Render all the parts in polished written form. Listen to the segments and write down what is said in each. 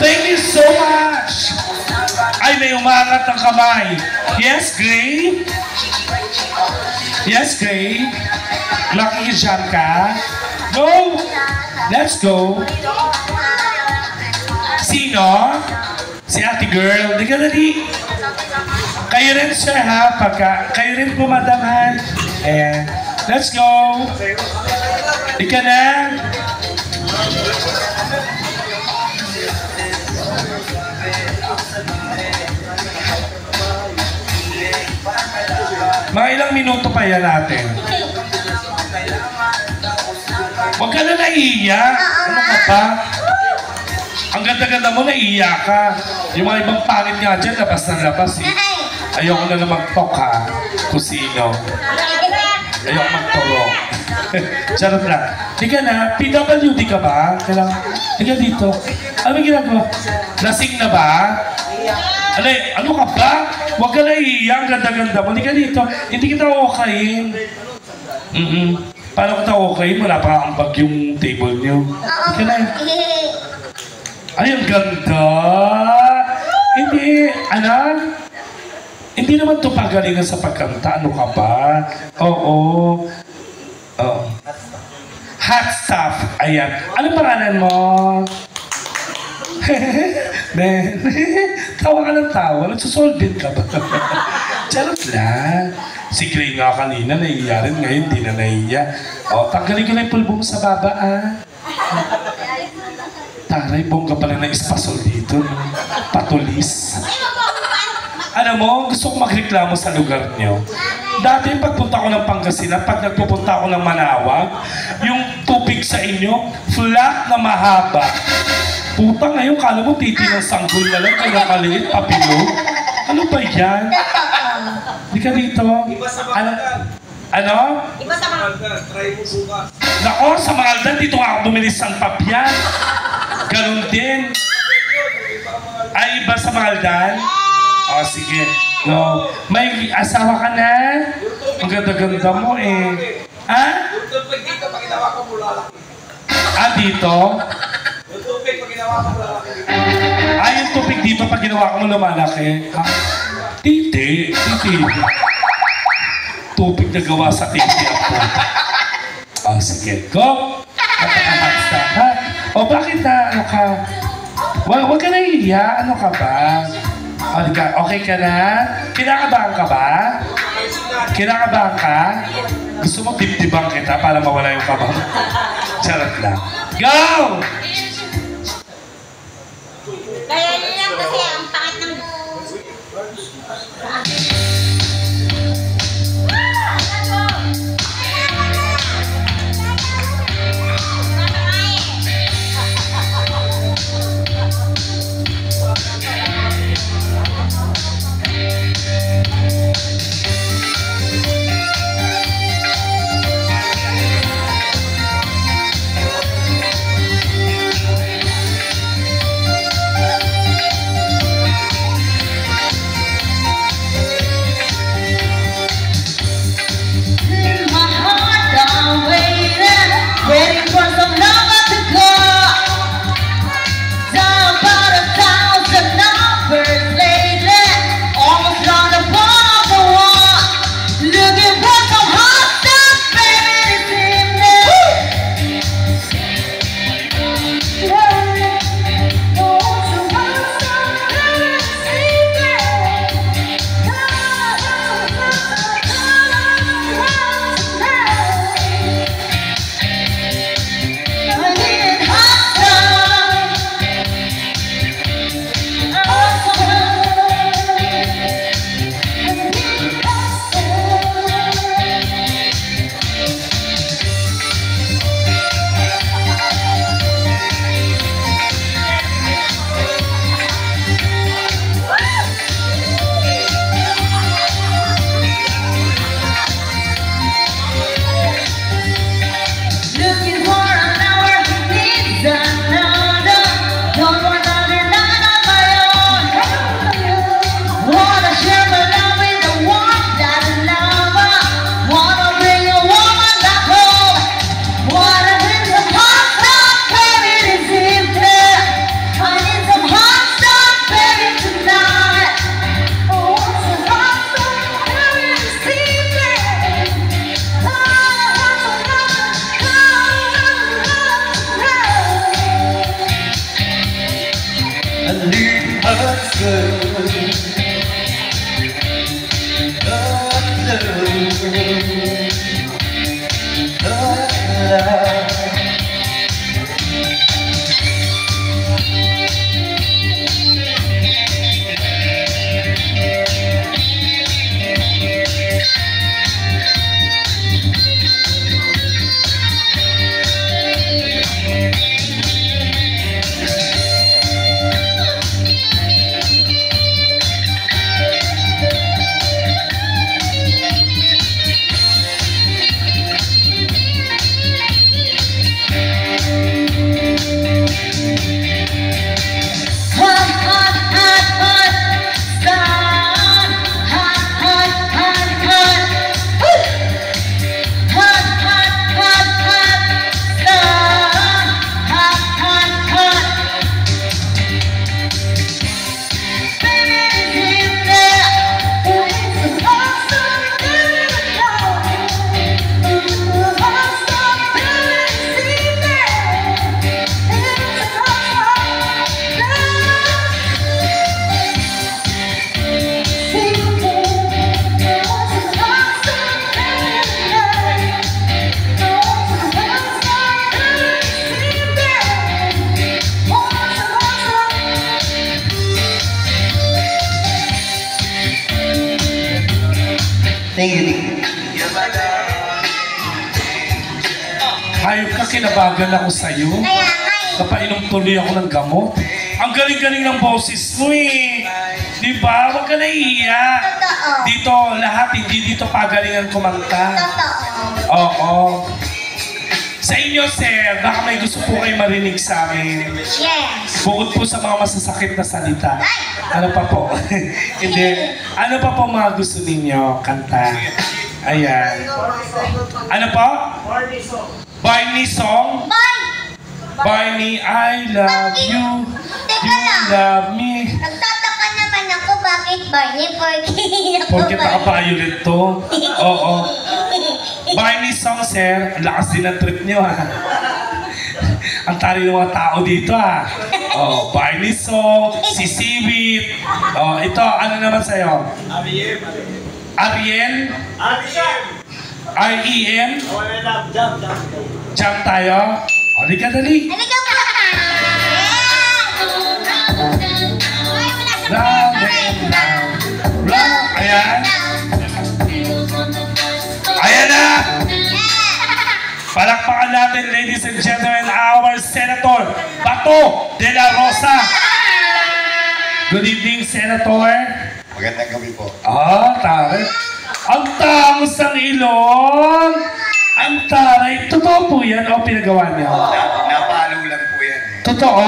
Thank you so much! Ay, may umangat ng kamay. Yes, Gray? Yes, Gray? Nakikisyan ka? Go! Let's go! Sino? Si ate girl. Di ka dali. Kayo rin, sir, ha? Kayo rin po, madam, ha? Ayan. Let's go! Di ka na? Mga ilang minuto pa yan natin. Huwag ka na naiiyak. Ano ka pa? Ang ganda-ganda mo, naiiyak ka. Yung mga ibang pangit nga dyan, labas na labas eh. Ayoko na naman talk ha, kung sino. Ayoko magturo. Charot lang. Di ka na, PWD ka ba? Di ka dito. Ano yung ginagawa? Lasing na ba? Ano ka ba? Huwag ka na iiyak, ganda-ganda mo. Di ka dito. Hindi kita okayin. Paano kita okayin? Wala pa ang bag yung table niyo. Di ka na. Ay, ang ganda! Hindi, hindi naman ito pagalingan sa pagkanta. Ano ka ba? Oo. Hot stuff. Ayan. Ano pangalan mo? Tawa ka ng tawa. Nagsusolvent ka ba? Charot lang. Si Gray nga kanina, naiiya rin. Ngayon, di na naiiya. Tanggalin ko na yung pulbo mo sa baba, ah. Taray, bongga pala na espasol dito. Patulis. Alam mo, gusto ko magreklamo sa lugar niyo. Dati, pagpunta ko ng Pangasinan, pag nagpupunta ako ng Manawag, yung tubig sa inyo, flat na mahaba. Puta ngayon, kala mo titi ng sanggol na lang, kaya kaliit, papilo. Ano ba yan? Di ka dito. Ano? Iba sa Mangaldan, try mo bukas. Nako, sa Mangaldan, dito nga ako bumili ng papyan. Ganun din. Ay, iba sa Mangaldan? O, sige. No. May asawa ka na? Ang ganda-ganda mo eh. Ha? Yung tubig dito, pag ginawa ko mo lalaki. Dito? Yung tubig, pag ginawa ko mo lalaki. Yung tubig dito, pag ginawa ko mo lumalaki. Titi. Tubig na gawa sa titi ako. Sige. Go! Napaka-hotsta, ha? Bakit ano ka? Huwag ka na iiya. Ano ka ba? Okay ka na? Kinakabahan ka ba? Kinakabahan ka? Gusto mo dibdibang kita para mawala yung kabang? Charot lang. Go! Kaya lang kasi ang pangit ng Thank you. Hayop ka, kinabagan ako sa'yo. Kaya nga eh. Napainom tuloy ako ng gamot. Ang galing-galing ng boses mo eh. Di ba? Huwag ka naiiyak. Totoo. Dito, lahat, hindi dito pagalingan kumanta. Totoo. Oo. Sa inyo, sir, baka may gusto po kayo marinig sa amin. Yes. Bukod po sa mga masasakit na salita. Ano pa po? Hindi. Ano pa po mga gusto ninyo kanta? Ayan. Ano po? Barney song? Bye! Barney, I love you. Teka You lang. love me. Nagtataka naman ako bakit Barney Porky ako Porque naka-violet to. Oo. Barney song, sir. Ang lakas din ang trip nyo, ha. Ang tari ng mga tao dito, ha. Oh, Barney song, si Sibit. Oh, ito, ano naman sa'yo? Ariel? R-E-M? Jump tayo? O, di ka dali. Halika pa! Yeah! Round and round. Round. Ayan. Ayan na! Palakpakan natin, ladies and gentlemen, our Senator Bato de la Rosa. Good evening, Senator. Magandang gabi po. Taray. Ang tangos ng ilong. Ang taray. Totoo po yan o pinagawa niya? Napalo lang po yan. Totoo?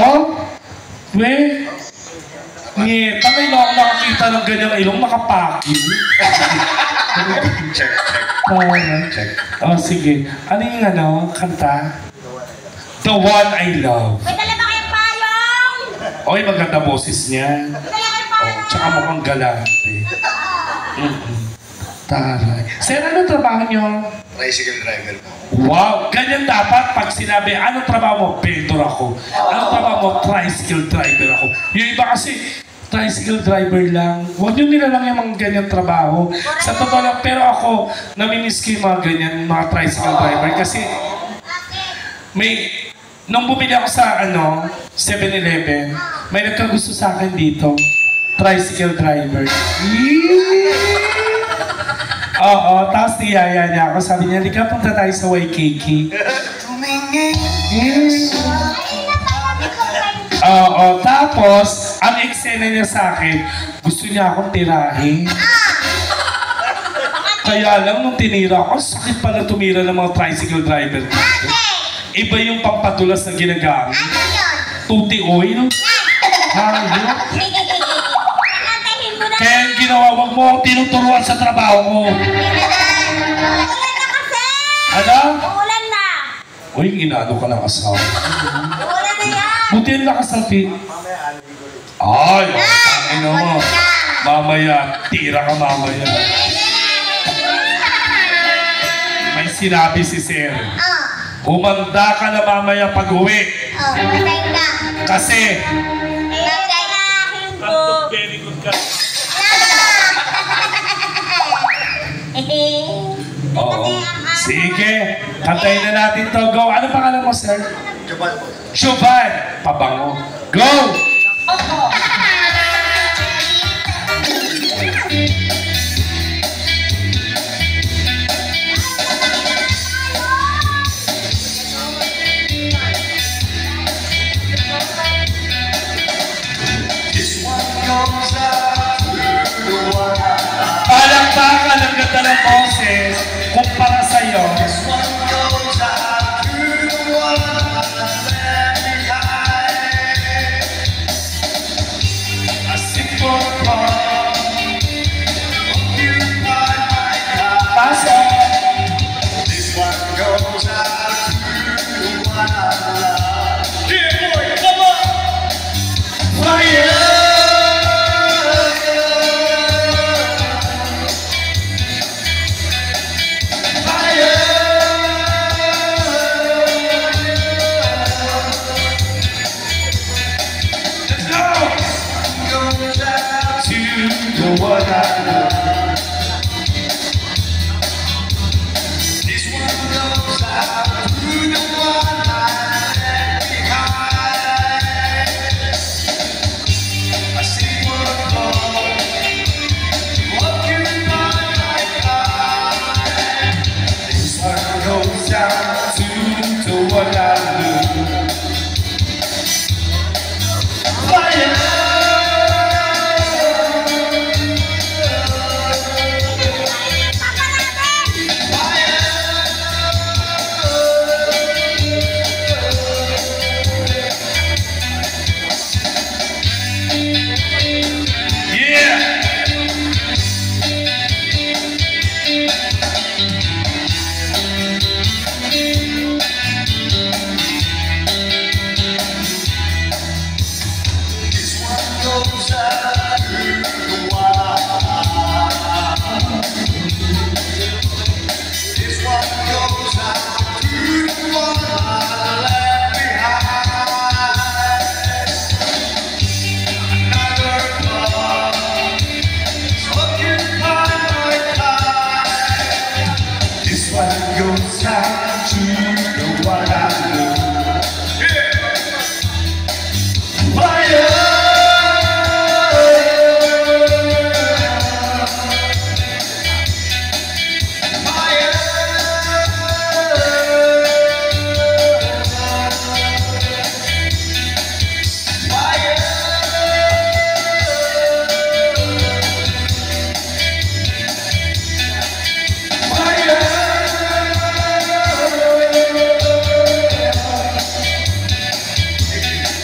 We? Ngeta, may nakakita ng ganyang ilong, makapakin. Check. Taray. Check. Oh, sige. Ano yung kanta? The One I Love. May dala ba kayong payong? Oy, maganda boses niya. May dala kayong Oh, payong? tsaka mukhang galante. Taray. Sir, ano trabaho niyo? Tricycle driver po. Wow! Ganyan dapat pag sinabi, anong trabaho mo? Vendor ako. Anong trabaho mo? Tricycle driver ako. Yung iba kasi, tricycle driver lang. Huwag nyo nila lang yung mga ganyan trabaho. Sa totoo lang, pero ako, namimiss ko yung mga ganyan, mga tricycle driver. Kasi, nung bumili ako sa, 7-Eleven, may nagkagusto sa akin dito. Tricycle driver. Oo, tapos niyaya niya ako. Sabi niya, "Lika, punta tayo sa Waikiki." Oo, tapos, ang eksena niya sa akin, gusto niya akong tirahin. Kaya lang, nung tinira ako, sakit pala tumira ng mga tricycle driver dito. Iba yung pampadulas na ginagamit. Ano yun? Tuti oil. Hayop. Antayin mo na. Kaya yung ginawa, wag mo akong tinuturuan sa trabaho ko. Uulan na kasi! Ano? Uulan na! Uy, inaano ka ng asawa. Uulan na yan! Buti ang lakas ng Ay, ano mo. Mamaya, tira ka mamaya. May sinabi si Sir. Humanda ka na mamaya pag-uwi. Patay ka. Kasi, Patay na aking book. very good ka. Oo. Sige, kantayin na natin to. Go. Ano pangalan mo, Sir? Chuban po. Chuban. Pabango. Go! Palakpakan ang ganda ng boses kumpara sa'yo. A simple call. Pasok. Fire! Let's go! To the one I love. This one goes out to the one I left behind. A simple call to occupy my life.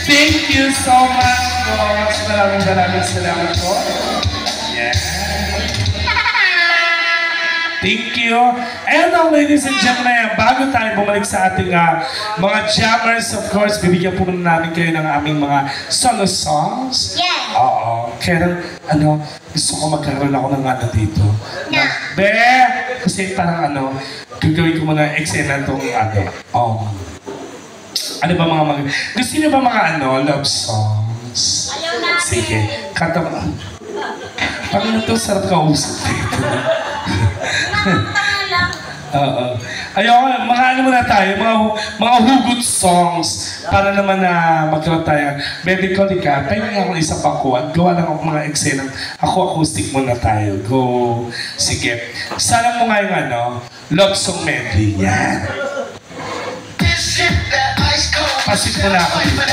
Thank you so much po. Maraming salamat po. Yeah. Thank you. And ladies and gentlemen, bago tayo bumalik sa ating mga jammers, of course, bibigyan po muna namin kayo ng aming mga solo songs. Yes. Oo. Kaya gusto ko magkaroon ako ng dito. Na. Kasi parang gagawin ko muna eksena itong ano ba mga gusto niyo ba mga love songs? Ayaw natin. Sige, kanta mo. Parang ito, sarap kausap dito. Oo. Ayoko, mga muna tayo, mga hugot songs para naman na magkaroon tayo. Medical ka, pwede nga akong isang pakuan. Gawa lang ako mga eksena. Ako acoustic muna tayo. Go. Sige. Sana mo nga yung love song medley. Yan. Pasit mo na ako dito.